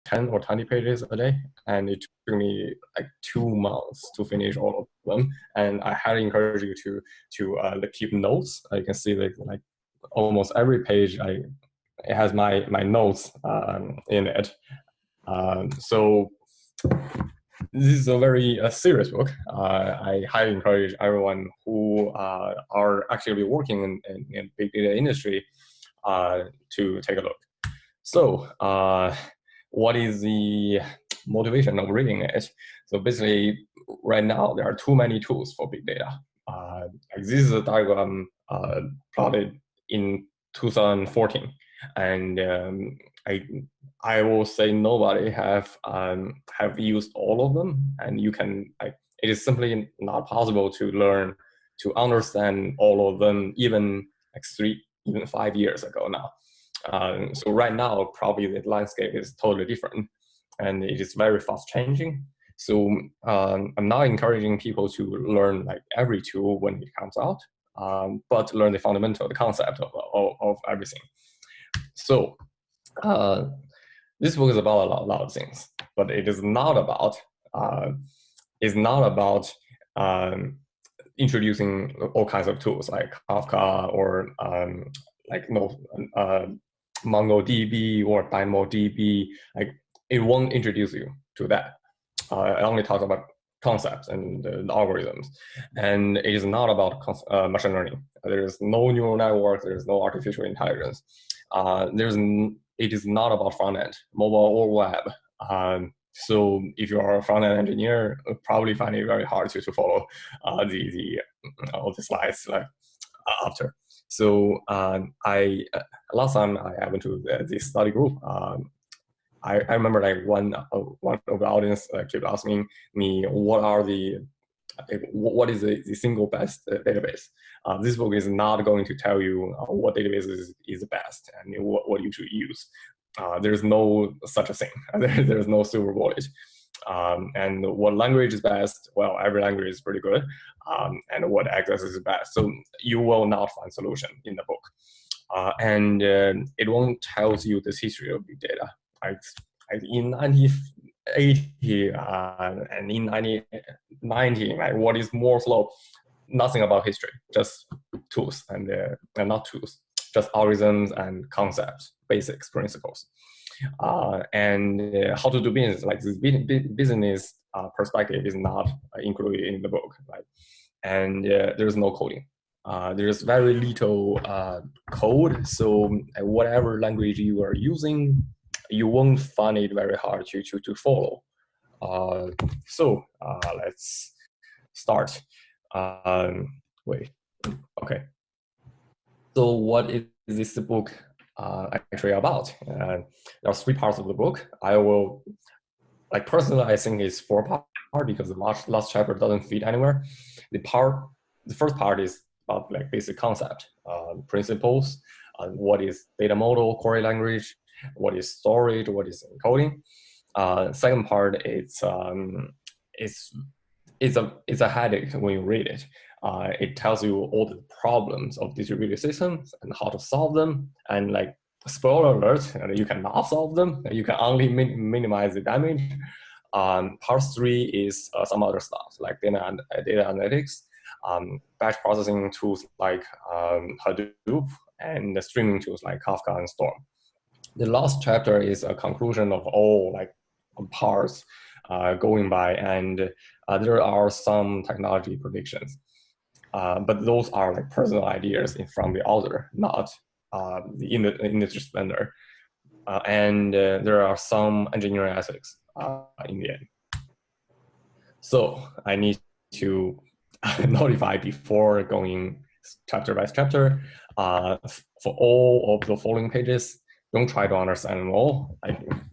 10 or 20 pages a day, and it took me like 2 months to finish all of them. And I highly encourage you to keep notes. You can see that like almost every page it has my notes in it. So this is a very serious book. I highly encourage everyone who are actually working in big data industry to take a look. So what is the motivation of reading it? So basically, right now, there are too many tools for big data. This is a diagram plotted in 2014. And I will say nobody have used all of them, and you can it is simply not possible to learn to understand all of them even 5 years ago now. So right now probably the landscape is totally different, and it is very fast changing. So I'm not encouraging people to learn like every tool when it comes out, but learn the fundamental, the concept of everything. So this book is about a lot of things, but it is not about introducing all kinds of tools like Kafka or MongoDB or DynamoDB. Like it won't introduce you to that. I only talk about concepts and the algorithms, and it is not about machine learning. There is no neural network. There is no artificial intelligence. It is not about front end, mobile or web. So if you are a front end engineer, you'll probably find it very hard to follow all the slides after. So last time I went to the study group. I remember like one of the audience kept asking me what is the single best database. This book is not going to tell you what database is the best and what you should use. There's no such a thing. There's no silver bullet. And what language is best? Well, every language is pretty good. And what access is best? So you will not find solution in the book. And it won't tell you this history of big data. In 1980 and in 1990, like what is Moore's law? Nothing about history, just tools and not tools, just algorithms and concepts, basics, principles. And how to do business, like this business perspective is not included in the book, right? And there's no coding. There's very little code, so whatever language you are using, you won't find it very hard to follow. So let's start. Wait, okay. So what is this book actually about? There are 3 parts of the book. I will, like personally, I think it's 4 parts because the last chapter doesn't fit anywhere. The first part is about like basic concept, principles, what is data model, query language, what is storage, what is encoding. Second part, it's a headache when you read it. It tells you all the problems of distributed systems and how to solve them. And like spoiler alert, you cannot solve them. You can only minimize the damage. Part 3 is some other stuff like data analytics, batch processing tools like Hadoop, and the streaming tools like Kafka and Storm. The last chapter is a conclusion of all like parts going by, and there are some technology predictions, but those are like personal ideas from the author, not the industry standard. And there are some engineering ethics in the end. So I need to notify before going chapter by chapter. For all of the following pages, don't try to understand them all.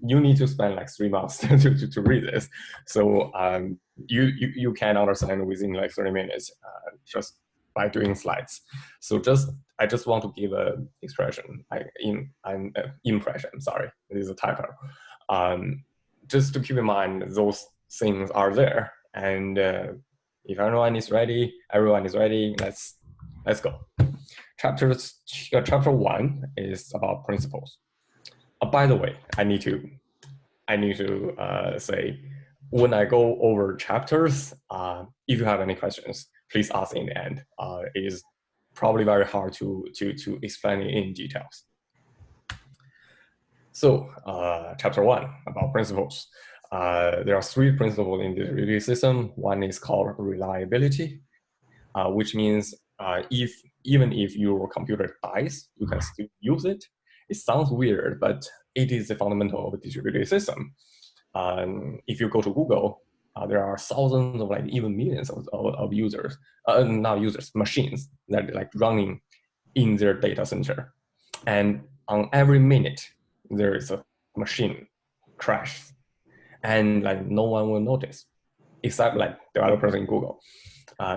You need to spend like 3 months to read this. So you can understand within like 30 minutes just by doing slides. So I just want to give an expression, impression, sorry, this is a typo. Just to keep in mind, those things are there. And if everyone is ready, let's go. Chapter 1 is about principles. By the way, I need to I need to say, when I go over chapters, if you have any questions, please ask in the end. It is probably very hard to explain it in details. So chapter 1 about principles. There are 3 principles in the distributed system. One is called reliability, which means even if your computer dies, you can still use it. It sounds weird, but it is the fundamental of a distributed system. If you go to Google, there are thousands of, like, even millions of users, not users, machines that like running in their data center. And on every minute, there is a machine crash, and like no one will notice, except like developers in Google.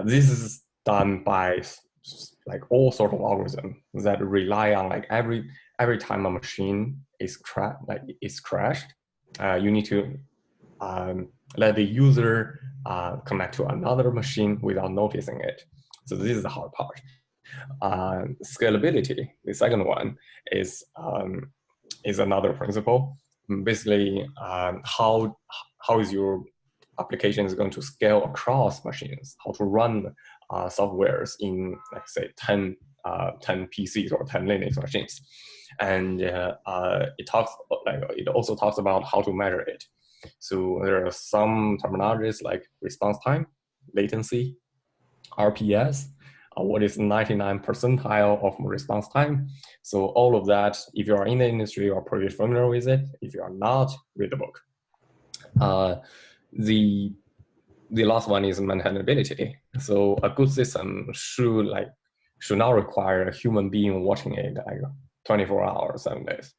This is done by like all sort of algorithms that rely on like every time a machine is crashed, you need to let the user connect to another machine without noticing it. So this is the hard part. Scalability, the second one, is another principle. Basically, how is your application is going to scale across machines, how to run softwares in, like, say, 10 PCs or 10 Linux machines. And it also talks about how to measure it. So there are some terminologies like response time, latency, RPS, what is 99 percentile of response time. So all of that, if you are in the industry, you are pretty familiar with it. If you are not, read the book. The last one is maintainability. So a good system should not require a human being watching it like 24 hours, 7 days.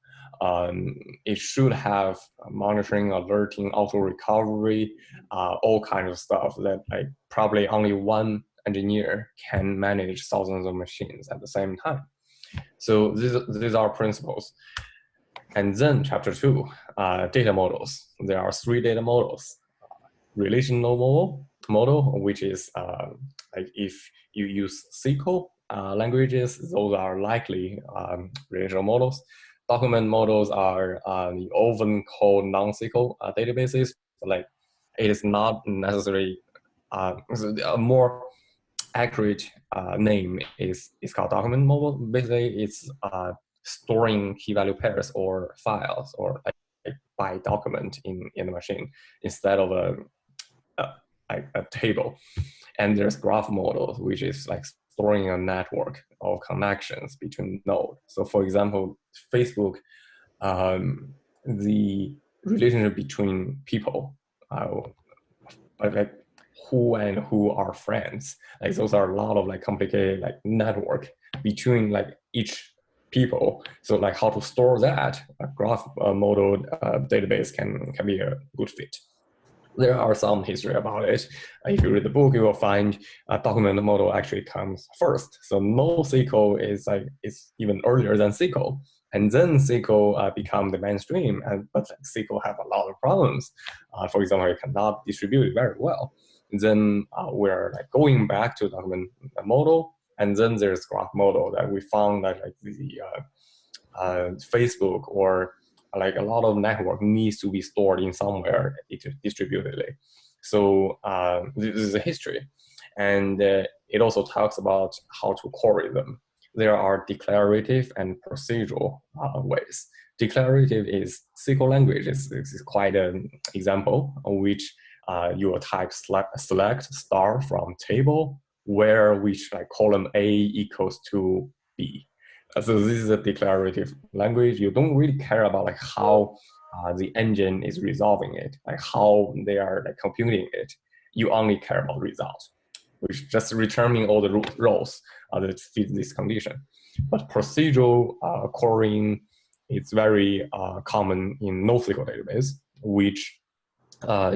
It should have monitoring, alerting, auto recovery, all kinds of stuff that like probably only one engineer can manage thousands of machines at the same time. So these are principles. And then chapter 2, data models. There are 3 data models. Relational model, which is like if you use SQL languages, those are likely relational models. Document models are often called non-SQL databases, but like it is not necessarily a more accurate name is called document model. Basically, it's storing key value pairs or files or like by document in the machine instead of a table. And there's graph models, which is like storing a network of connections between nodes. So for example, Facebook, the relationship between people, like who and who are friends, like those are a lot of like complicated like network between like each people. So like how to store that, a graph model database can be a good fit. There are some history about it. If you read the book, you will find a document model actually comes first. So NoSQL is even earlier than SQL, and then SQL become the mainstream. But SQL have a lot of problems. For example, it cannot distribute it very well. Then we're like going back to document model, and then there's graph model that we found that like the Facebook or like a lot of network needs to be stored in somewhere distributedly. So this is a history. And it also talks about how to query them. There are declarative and procedural ways. Declarative is SQL language. Is quite an example of which you will type select star from table where which like column A equals to B. So this is a declarative language. You don't really care about like how the engine is resolving it, like how they are like computing it. You only care about results, which just returning all the rows that fit this condition. But procedural querying is very common in NoSQL database, which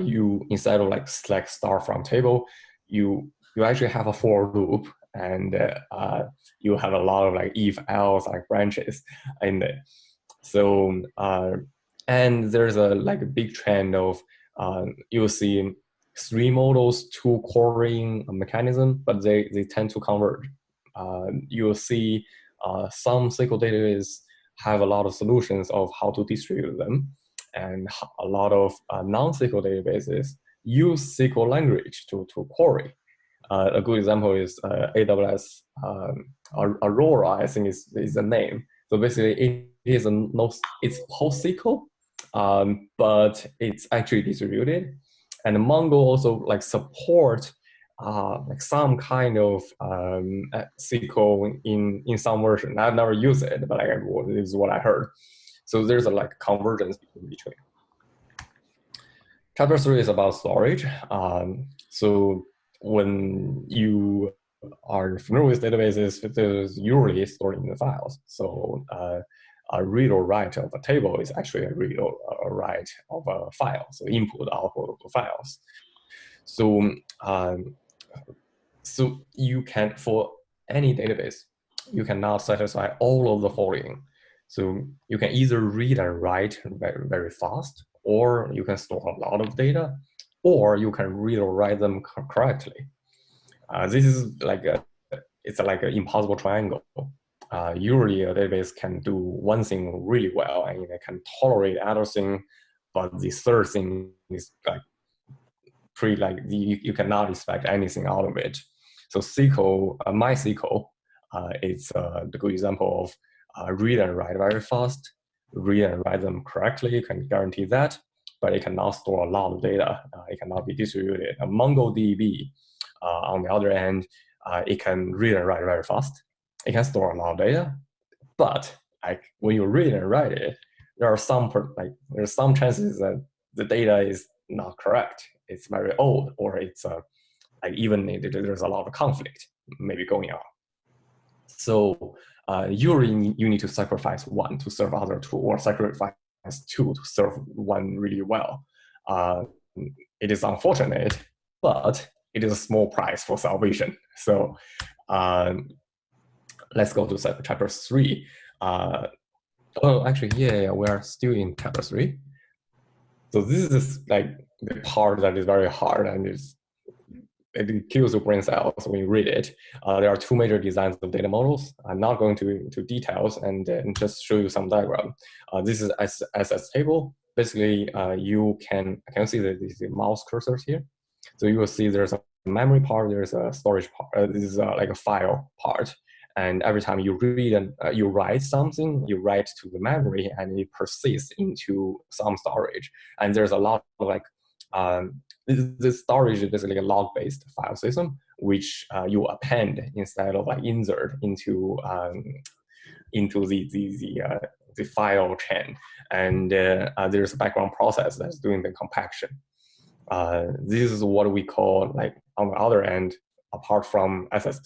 you instead of like select star from table, you actually have a for loop, and you have a lot of like if else like branches in it. So and there's a like a big trend of you'll see 3 models, 2 querying mechanism, but they tend to converge. You'll see some SQL databases have a lot of solutions of how to distribute them. and a lot of non-SQL databases use SQL language to query. A good example is AWS Aurora, I think is the name. So basically, it's PostSQL, but it's actually distributed. And Mongo also like support like some kind of SQL in some version. I've never used it, but this is what I heard. So there's a like convergence between. Chapter 3 is about storage. So when you are familiar with databases, it is usually stored in the files. So a read or write of a table is actually a read or a write of a file. So input, output of the files. So so you can, for any database, you cannot satisfy all of the following. So you can either read and write very, very fast, or you can store a lot of data, or you can read or write them correctly. This is like it's like an impossible triangle. Usually a database can do one thing really well and it can tolerate other thing, but the third thing is like pretty like you cannot expect anything out of it. So SQL, MySQL, is the good example of read and write very fast, read and write them correctly. You can guarantee that, but it cannot store a lot of data. It cannot be distributed. MongoDB, on the other hand, it can read and write very fast. It can store a lot of data, but like when you read and write it, there's some chances that the data is not correct. It's very old, or it's like even there's a lot of conflict maybe going on. So usually you need to sacrifice one to serve other two, or sacrifice two to serve one really well. It is unfortunate, but it is a small price for salvation. So let's go to chapter 3. Oh, actually, yeah, we are still in chapter 3. So this is like the part that is very hard, and it kills your brain cells when you read it. There are two major designs of data models. I'm not going into details and just show you some diagram. This is SS table. Basically, you can see that these mouse cursors here. So you will see there's a memory part, there's a storage part. This is like a file part. And every time you read and you write something, you write to the memory and it persists into some storage. And there's a lot of like, this storage is basically a log-based file system, which you append instead of like insert into the file chain. And there's a background process that's doing the compaction. This is what we call, like, on the other end, apart from SS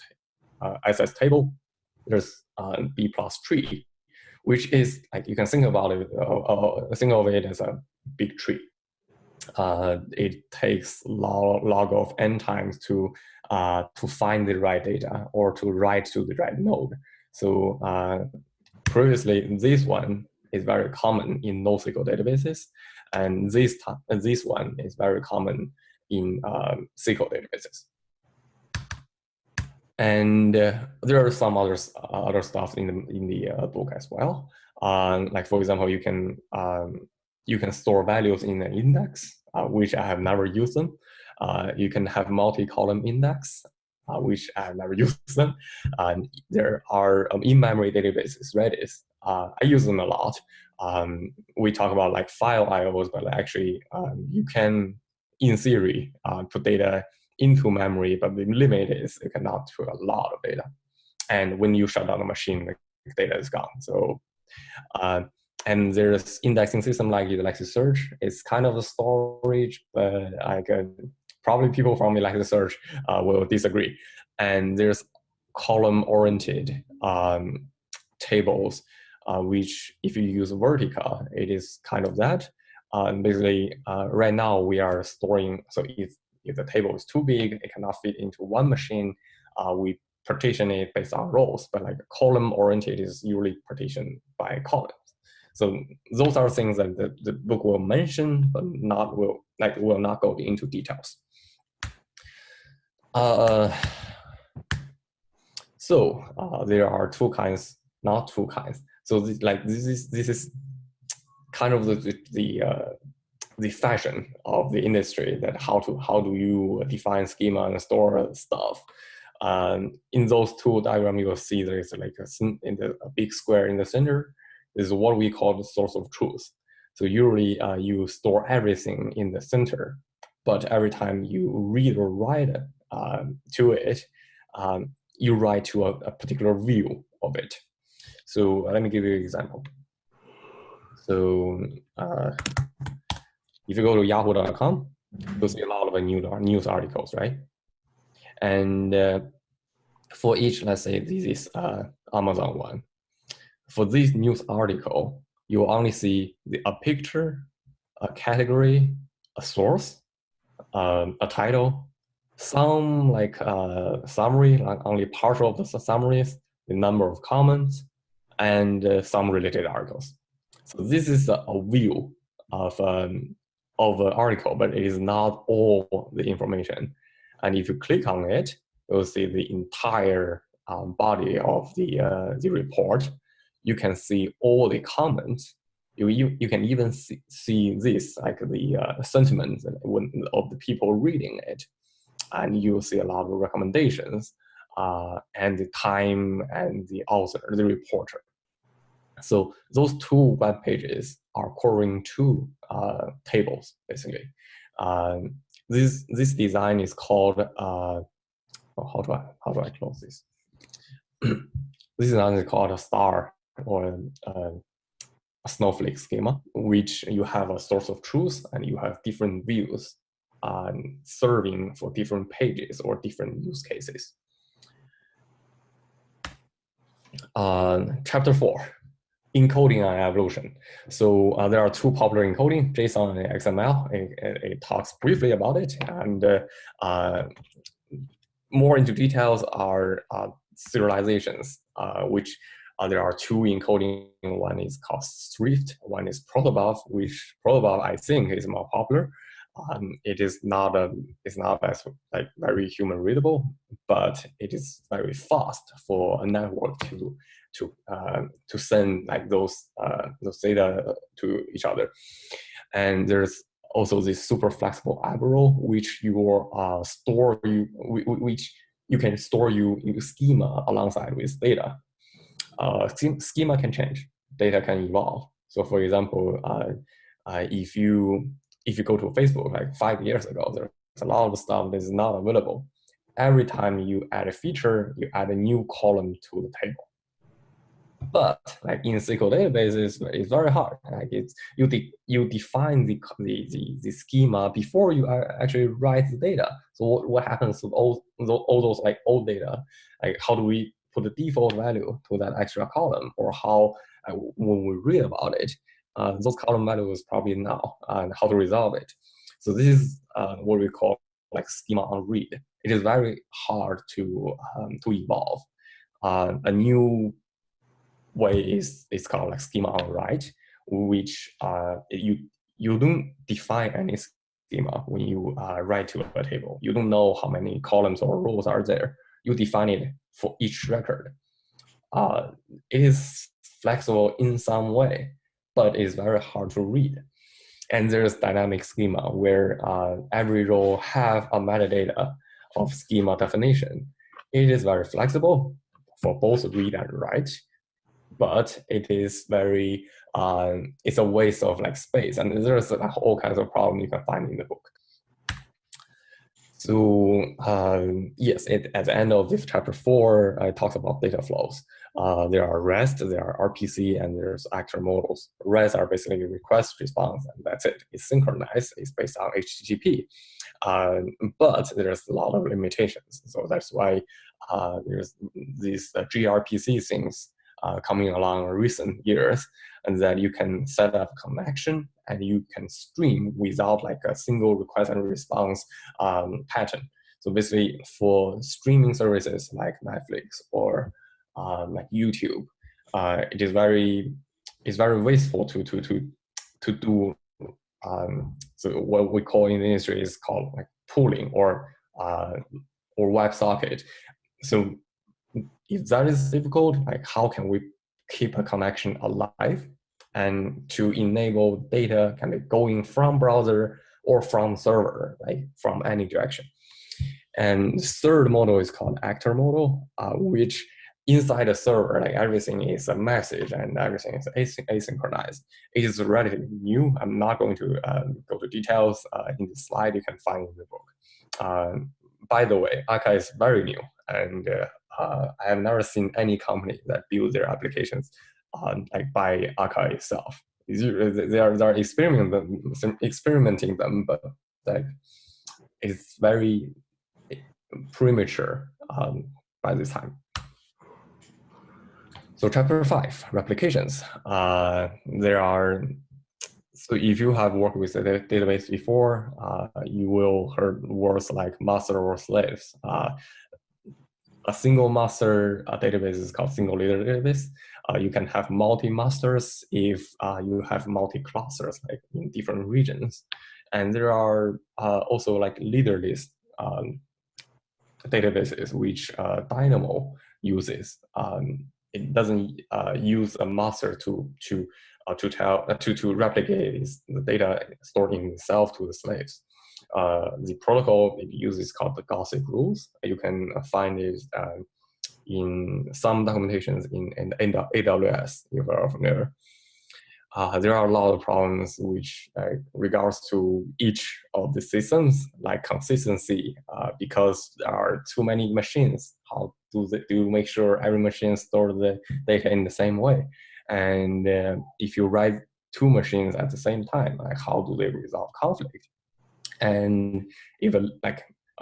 table, there's B plus tree, which is like, you can think about it, think of it as a big tree. It takes log of n times to find the right data or to write to the right node. So previously, this one is very common in NoSQL databases, and this one is very common in SQL databases. And there are some other stuff in the book as well. Like, for example, you can store values in an index, which I have never used them. You can have multi-column index, which I have never used them. There are in-memory databases, Redis. I use them a lot. We talk about like file IOs, but actually you can, in theory, put data into memory, but the limit is you cannot put a lot of data. And when you shut down the machine, the data is gone. So, and there's indexing system like Elasticsearch. It's kind of a storage, but probably people from Elasticsearch will disagree. And there's column-oriented tables, which if you use Vertica, it is kind of that. Basically, right now we are storing, so if the table is too big, it cannot fit into one machine, we partition it based on rows, but like column-oriented is usually partitioned by columns. So those are things that the book will mention, but will not go into details. So there are two kinds, not two kinds. So this is kind of the fashion of the industry, that how do you define schema and store stuff. In those two diagrams, you will see there is like a big square in the center. This is what we call the source of truth. So usually you store everything in the center, but every time you read or write to it, you write to a particular view of it. So let me give you an example. So if you go to yahoo.com, you'll see a lot of news articles, right? And for each, let's say this is Amazon one. For this news article, you will only see a picture, a category, a source, a title, some like summary, like only partial of the summaries, the number of comments, and some related articles. So this is a view of an article, but it is not all the information. And if you click on it, you'll see the entire body of the report. You can see all the comments. You can even see this, like the sentiments of the people reading it. And you'll see a lot of recommendations and the time and the author, the reporter. So those two web pages are covering two tables, basically. This design is called, how do I close this? This design is called a star or a snowflake schema, which you have a source of truth and you have different views serving for different pages or different use cases. Chapter 4. Encoding and evolution. So there are two popular encoding, JSON and XML. It talks briefly about it, and more into details are serializations, which there are two encoding. One is called Swift, one is Protobuf, which Protobuf I think is more popular. It is not as like very human readable, but it is very fast for a network to send like those data to each other. And there's also this super flexible arrow, which which you can store your schema alongside with data. Schema can change, data can evolve. So for example, if you go to Facebook like 5 years ago, there's a lot of stuff that is not available. Every time you add a feature, you add a new column to the table. But like in SQL databases, it's very hard. Like you define the schema before you actually write the data. So what happens to all those like old data? Like how do we put the default value to that extra column, or how when we read about it, those column values probably now, and how to resolve it. So this is what we call like schema on read. It is very hard to evolve. A new way is called like schema on write, which you don't define any schema when you write to a table. You don't know how many columns or rows are there. You define it for each record. It is flexible in some way, but it's very hard to read. And there's dynamic schema where every row have a metadata of schema definition. It is very flexible for both read and write, but it is very, it's a waste of like space. And there's like all kinds of problems you can find in the book. So yes, at the end of this chapter 4, it talks about data flows. There are REST, there are RPC, and there's actor models. REST are basically request response, and that's it. It's synchronized. It's based on HTTP, but there's a lot of limitations. So that's why there's these gRPC things coming along in recent years, and that you can set up a connection and you can stream without like a single request and response pattern. So basically for streaming services like Netflix or like YouTube, it's very wasteful to do so what we call in the industry is called like pooling or WebSocket. So if that is difficult, like how can we keep a connection alive? and to enable data kind of going from browser or from server, like from any direction. And third model is called actor model, which inside a server, like everything is a message and everything is asynchronized. It is relatively new. I'm not going to go to details in the slide you can find in the book. By the way, Akka is very new, and I have never seen any company that build their applications like by Akka itself. They are experimenting them, but like it's very premature by this time. So chapter 5, replications. There are, so if you have worked with a database before, you will heard words like master or slaves. A single master database is called single leader database. You can have multi-masters if you have multi-clusters, like in different regions. And there are also like leaderless databases which Dynamo uses. It doesn't use a master to replicate the data stored in itself to the slaves. The protocol it uses is called the gossip rules. You can find it in some documentations in AWS if you are familiar. There are a lot of problems which regards to each of the systems, like consistency, because there are too many machines. How do you make sure every machine stores the data in the same way? And if you write two machines at the same time, like how do they resolve conflict? And if a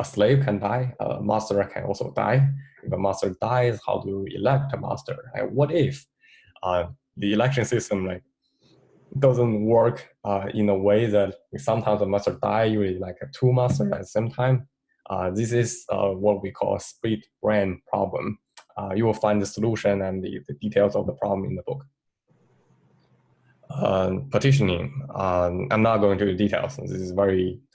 slave can die, a master can also die. If a master dies, how do you elect a master? And what if the election system doesn't work in a way that sometimes the master die, usually like a two master at the same time? This is what we call a split brain problem. You will find the solution and the details of the problem in the book. Partitioning, I'm not going to the details. This is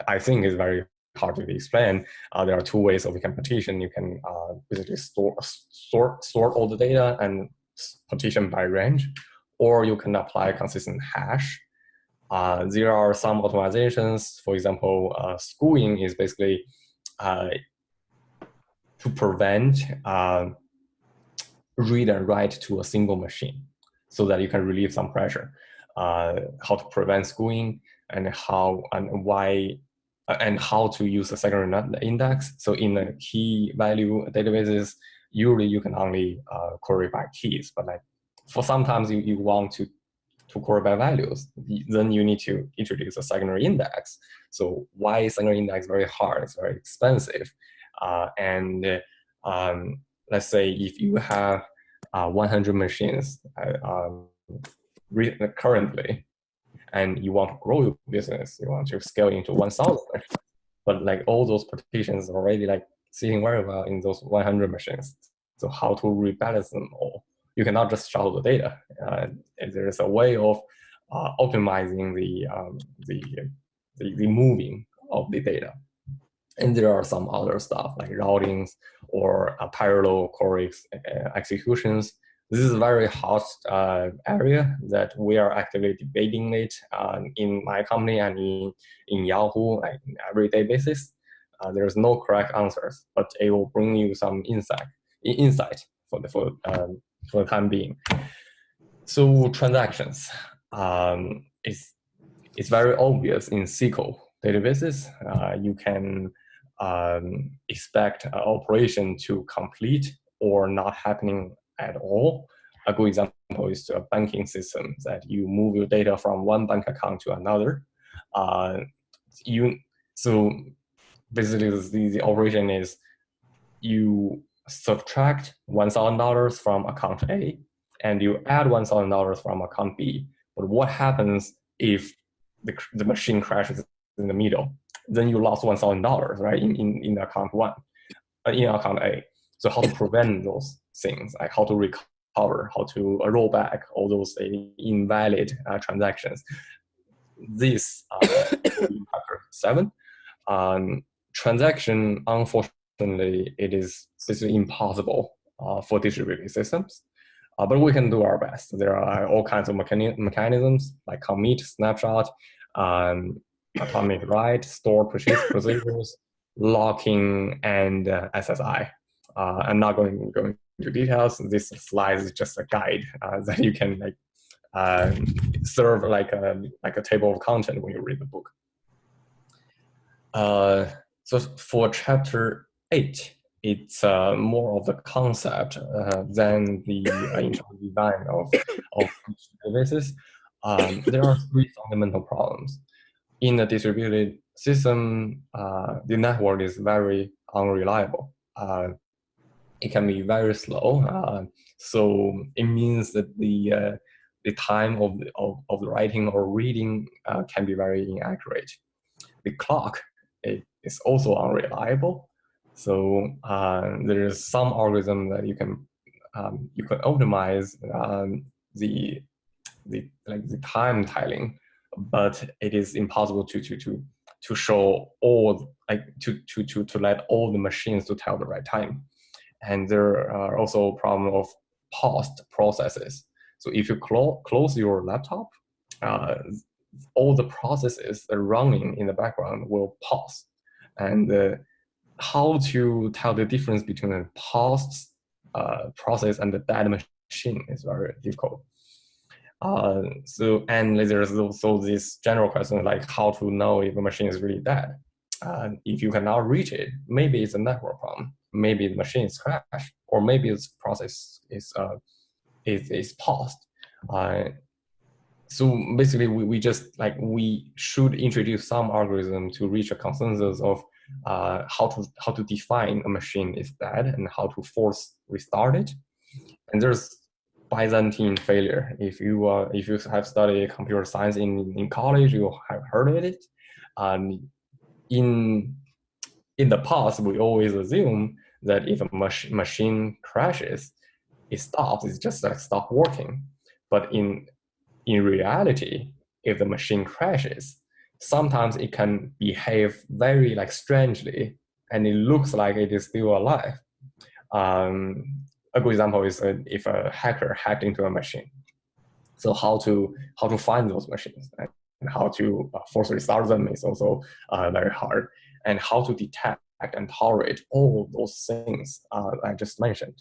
I think is very hard to explain. There are two ways that we can partition. You can basically sort all the data and partition by range, or you can apply a consistent hash. There are some automatizations. For example, skewing is basically to prevent read and write to a single machine so that you can relieve some pressure. How to prevent skewing and how and why and how to use a secondary index. So in the key value databases, usually you can only query by keys, but like for sometimes you want to query by values, then you need to introduce a secondary index. So why is secondary index very hard? It's very expensive. Let's say if you have 100 machines currently, and you want to grow your business, you want to scale into 1,000 machines, but like all those partitions are already like sitting very well in those 100 machines. So how to rebalance them all? You cannot just shuffle the data. There is a way of optimizing the moving of the data. And there are some other stuff like routings or parallel query executions. This is a very hot area that we are actively debating it in my company and in Yahoo on an everyday basis. There's no correct answers, but it will bring you some insight for the time being. So transactions, it's very obvious in SQL databases. You can expect an operation to complete or not happening at all. A good example is a banking system that you move your data from one bank account to another. So basically the operation is you subtract $1,000 from account A and you add $1,000 from account B. But what happens if the machine crashes in the middle? Then you lost $1,000, right, in account one, in account A. So how to prevent those things, like how to recover, how to roll back all those invalid transactions. This chapter 7. Transaction, unfortunately, it is basically impossible for distributed systems. But we can do our best. There are all kinds of mechanisms like commit, snapshot, atomic write, store procedures, locking, and SSI. I'm not going into details. This slide is just a guide that you can serve like a table of content when you read the book. So for chapter 8, it's more of the concept than the internal design of databases. There are 3 fundamental problems. In a distributed system, the network is very unreliable. It can be very slow. So it means that the time of the writing or reading can be very inaccurate. The clock is also unreliable. So there is some algorithm that you can optimize the time tiling, but it is impossible to show all to let all the machines to tell the right time. And there are also problem of paused processes. So if you close your laptop, all the processes that are running in the background will pause. And how to tell the difference between a paused process and the dead machine is very difficult. And there's also this general question like how to know if a machine is really dead. If you cannot reach it, maybe it's a network problem. Maybe the machine is crashed, or maybe its process is paused. So basically, we should introduce some algorithm to reach a consensus of how to define a machine is dead and how to force restart it. And there's Byzantine failure. If you have studied computer science in college, you have heard of it. In the past, we always assume that if a machine crashes, it stops. It's just like stop working. But in reality, if the machine crashes, sometimes it can behave very strangely, and it looks like it is still alive. A good example is if a hacker hacked into a machine. So how to find those machines and how to force restart them is also very hard. And how to detect and tolerate all those things I just mentioned.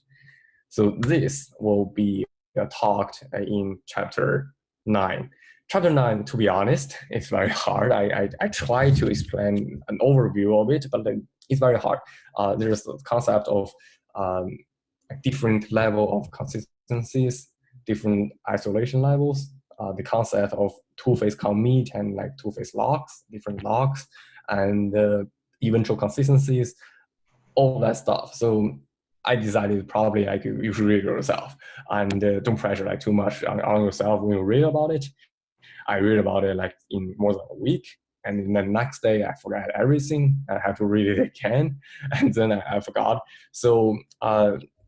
So this will be talked in chapter 9. Chapter 9, to be honest, it's very hard. I try to explain an overview of it, but then it's very hard. There's the concept of different level of consistencies, different isolation levels, the concept of two-phase commit and two-phase locks, different locks, and eventual consistencies, all that stuff. So I decided probably you should read it yourself, and don't pressure too much on yourself when you read about it. I read about it in more than a week, and the next day I forgot everything. I have to read it again, and then I forgot. So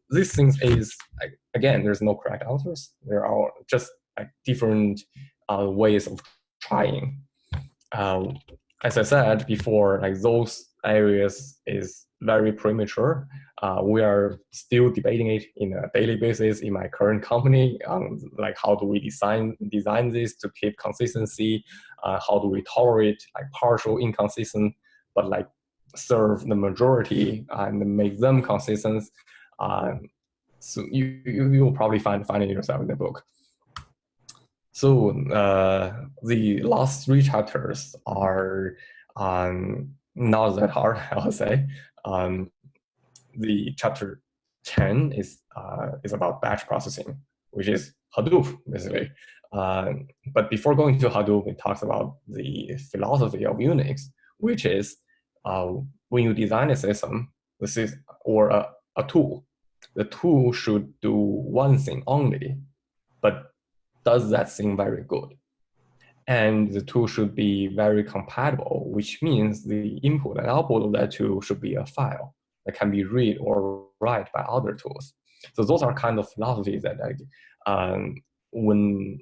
these things is again, there's no correct answers. There are just different ways of trying. As I said before, those areas is very premature. We are still debating it in a daily basis in my current company. How do we design this to keep consistency? How do we tolerate partial inconsistent, but serve the majority and make them consistent? So you will probably find it yourself in the book. So the last 3 chapters are not that hard, I would say. The chapter 10 is about batch processing, which is Hadoop, basically. But before going to Hadoop, it talks about the philosophy of Unix, which is when you design a system, or a tool, the tool should do one thing only, but does that thing very good. And the tool should be very compatible, which means the input and output of that tool should be a file that can be read or write by other tools. So those are kind of philosophies that when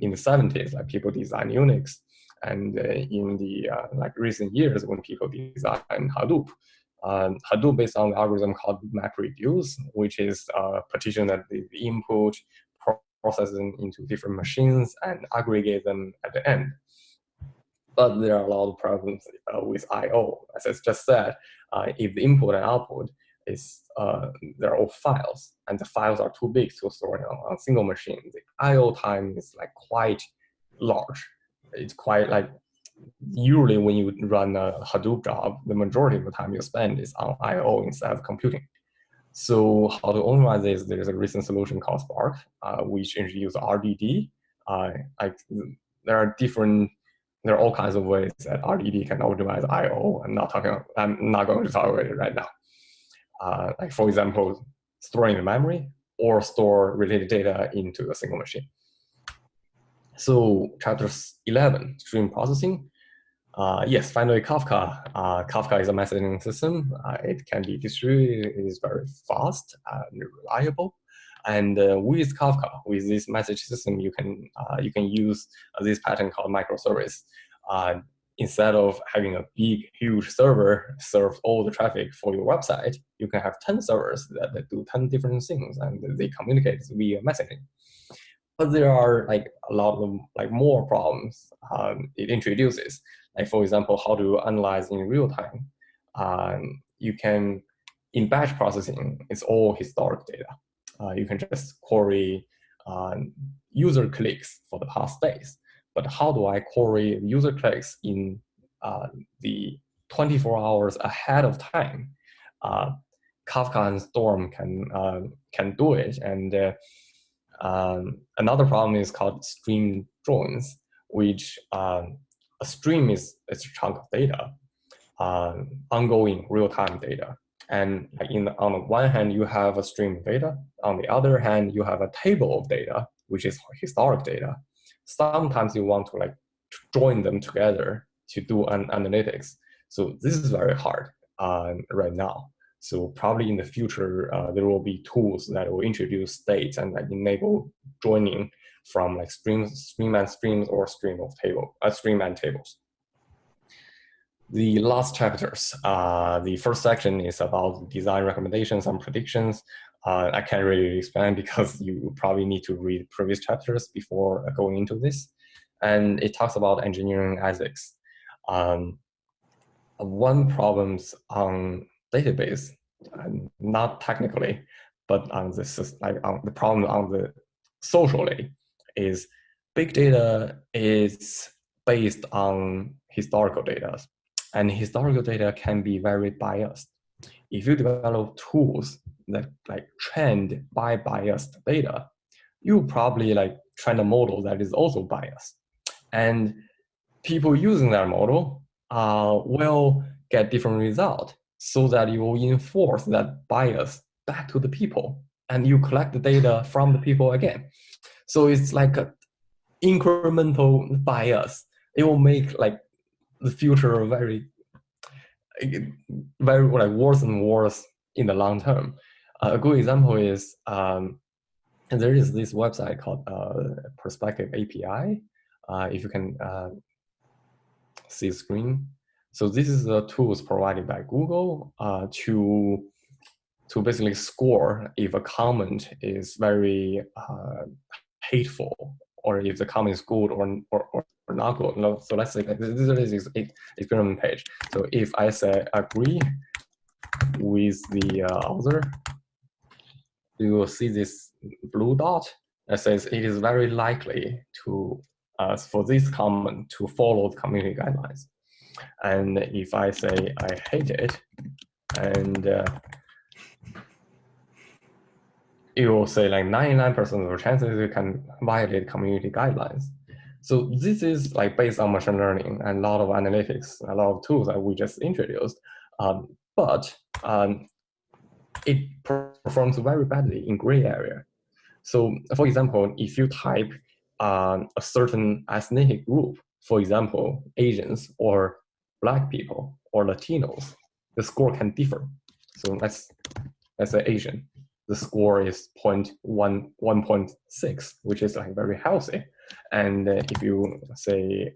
in the 70s, people design Unix, and in the recent years when people design Hadoop, Hadoop based on the algorithm called MapReduce, which is partition the input, process them into different machines, and aggregate them at the end. But there are a lot of problems with I/O. As I just said, if the input and output is they're all files, and the files are too big to store on a single machine, the I/O time is like quite large. It's quite like usually when you run a Hadoop job, the majority of the time you spend is on I/O instead of computing. So how to optimize this? There's a recent solution called Spark, which introduces RDD. There are all kinds of ways that RDD can optimize I/O. I'm not going to talk about it right now. Like for example, storing the memory or store related data into a single machine. So chapter 11, stream processing. Yes, finally Kafka. Kafka is a messaging system. It can be distributed. It is very fast and reliable. And with Kafka, with this message system, you can use this pattern called microservice. Instead of having a big, huge server serve all the traffic for your website, you can have 10 servers that do 10 different things, and they communicate via messaging. But there are like a lot of like more problems it introduces. Like for example, how to analyze in real time. You can, in batch processing, it's all historic data. You can just query user clicks for the past days. But how do I query user clicks in the 24 hours ahead of time? Kafka and Storm can do it, and another problem is called stream joins, which a stream is a chunk of data, ongoing real-time data. And on the one hand, you have a stream of data. On the other hand, you have a table of data, which is historic data. Sometimes you want to like join them together to do an analytics. So this is very hard right now. So probably in the future, there will be tools that will introduce states and like enable joining from like stream and streams or stream and tables. The last chapters, the first section is about design recommendations and predictions. I can't really explain because you probably need to read previous chapters before going into this. And it talks about engineering ethics. One problems on database, not technically, but on the problem on the socially is big data is based on historical data, and historical data can be very biased. If you develop tools that like trained by biased data, you probably like train a model that is also biased, and people using that model will get different result, so that you will enforce that bias back to the people, and you collect the data from the people again. So it's like an incremental bias. It will make like the future very like worse and worse in the long term. A good example is there is this website called Perspective API. If you can see the screen. So this is the tools provided by Google to basically score if a comment is very hateful, or if the comment is good or not good. No, so let's say this is an experiment page. So if I say agree with the author, you will see this blue dot that says it is very likely to for this comment to follow the community guidelines. And if I say I hate it, and it will say like 99% of the chances you can violate community guidelines. So this is like based on machine learning and a lot of analytics, a lot of tools that we just introduced. But it performs very badly in gray area. So for example, if you type a certain ethnic group, for example, Asians or Black people or Latinos, the score can differ. So let's say Asian, the score is 1.6, which is like very healthy. And if you say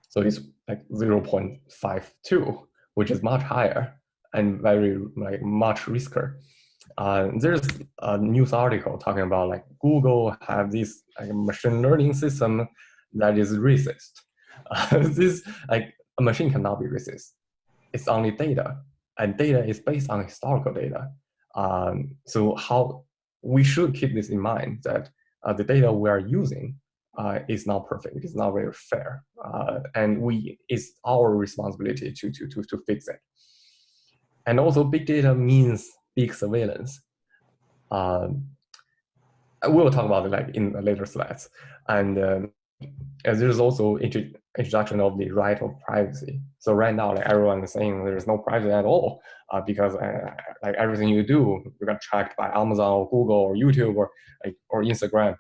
So it's like 0.52, which is much higher and very like much riskier. There's a news article talking about like Google have this like machine learning system that is racist. This like a machine cannot be racist. It's only data, and data is based on historical data. So how we should keep this in mind that the data we are using is not perfect. It's not very fair, and it's our responsibility to fix it. And also, big data means big surveillance. We'll talk about it like in the later slides. And there's also introduction of the right of privacy. So right now, like everyone is saying, there is no privacy at all because like everything you do, you got tracked by Amazon or Google or YouTube or Instagram.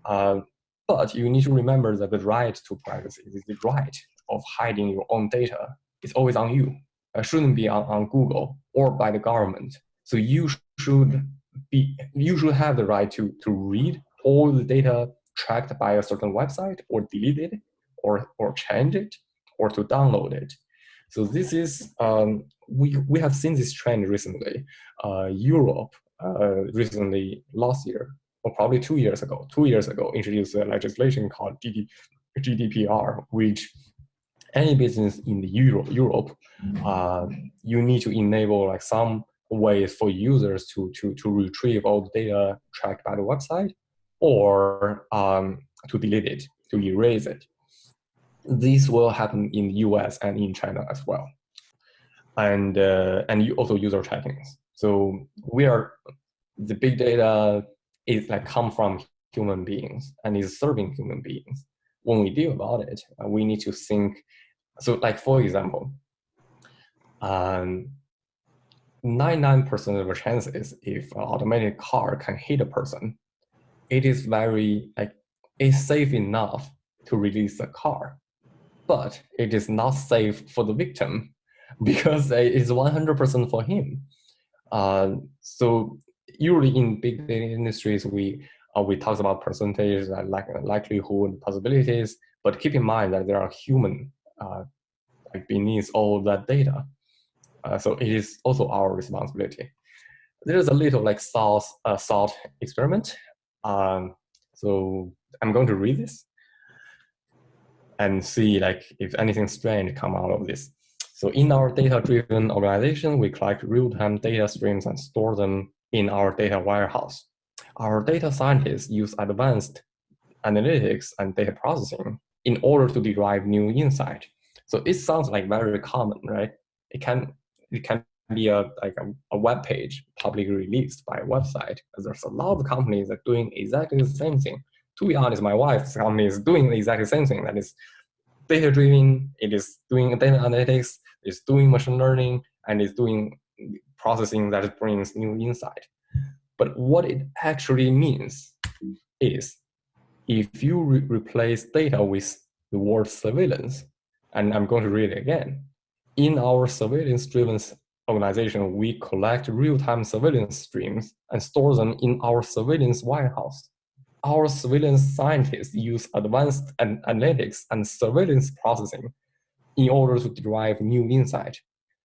But you need to remember that the right to privacy is the right of hiding your own data. It's always on you. It shouldn't be on Google or by the government. So you should have the right to read all the data tracked by a certain website or delete it or change it or to download it. So this is, we have seen this trend recently. Europe recently last year, or probably 2 years ago, introduced a legislation called Gdpr, which any business in the Europe, you need to enable like some ways for users to retrieve all the data tracked by the website, or to delete it, to erase it. This will happen in the US and in China as well. And you also user trackings. So the big data is like come from human beings and is serving human beings. When we deal about it, we need to think. So like, for example, 99% of the chances if an automated car can hit a person, it is very it's safe enough to release the car, but it is not safe for the victim because it is 100% for him. So usually in big data industries, we talk about percentages, like likelihood, possibilities, but keep in mind that there are human beneath all that data. So it is also our responsibility. There's a little like thought experiment. So I'm going to read this and see like if anything strange come out of this. So in our data-driven organization, we collect real-time data streams and store them in our data warehouse. Our data scientists use advanced analytics and data processing in order to derive new insight. So it sounds like very common, right? It can be a web page publicly released by a website. There's a lot of companies that are doing exactly the same thing. To be honest, my wife's company is doing exactly the same thing. That is data-driven. It is doing data analytics. It's doing machine learning, and it's doing processing that brings new insight. But what it actually means is, if you replace data with the word surveillance, and I'm going to read it again, in our surveillance-driven organization, we collect real-time surveillance streams and store them in our surveillance warehouse. Our surveillance scientists use advanced analytics and surveillance processing in order to derive new insight.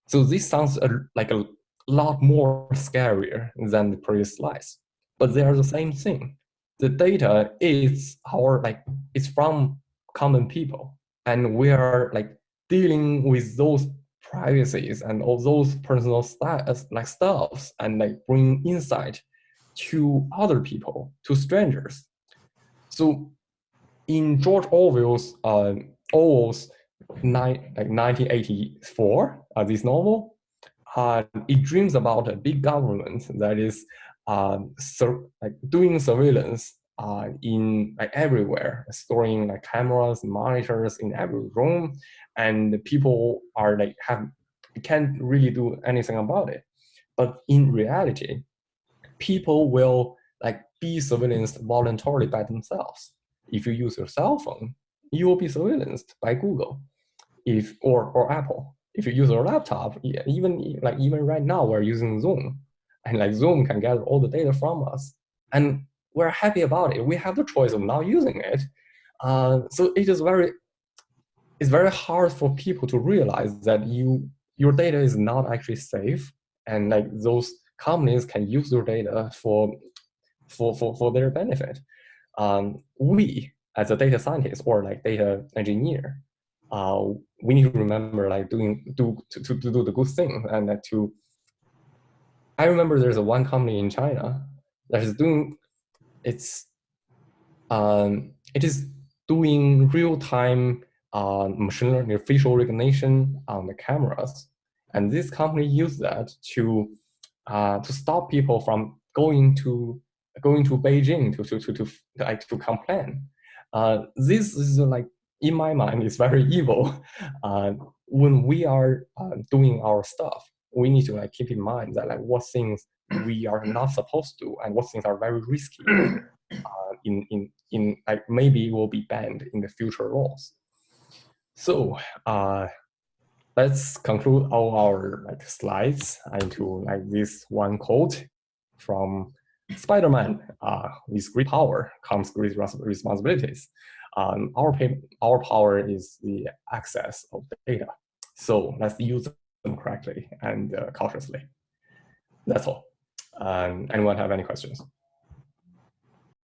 So this sounds like a lot more scarier than the previous slides, but they are the same thing. The data is it's from common people, and we are dealing with those privacies and all those personal stuffs, and bring insight to other people, to strangers. So in George Orwell's 1984, this novel, it dreams about a big government that is doing surveillance in everywhere, storing cameras, monitors in every room, and people are can't really do anything about it. But in reality, people will be surveillanced voluntarily by themselves. If you use your cell phone, you will be surveillanced by Google, or Apple. If you use your laptop, even right now we're using Zoom, and Zoom can gather all the data from us, and we're happy about it. We have the choice of not using it. So it is very it's very hard for people to realize that your data is not actually safe, and like those companies can use your data for their benefit. We as a data scientist or like data engineer, we need to remember like to do the good thing, and that to. I remember there's a one company in China that is doing it is doing real-time machine learning facial recognition on the cameras, and this company used that to stop people from going to Beijing to complain. This is like, in my mind, is very evil. When we are doing our stuff, we need to like keep in mind that like what things we are not supposed to and what things are very risky. In like maybe will be banned in the future laws. So let's conclude all our like slides into like this one quote from Spider-Man. With great power comes great responsibilities. Our power is the access of data. So let's use them correctly and cautiously. That's all. Anyone have any questions?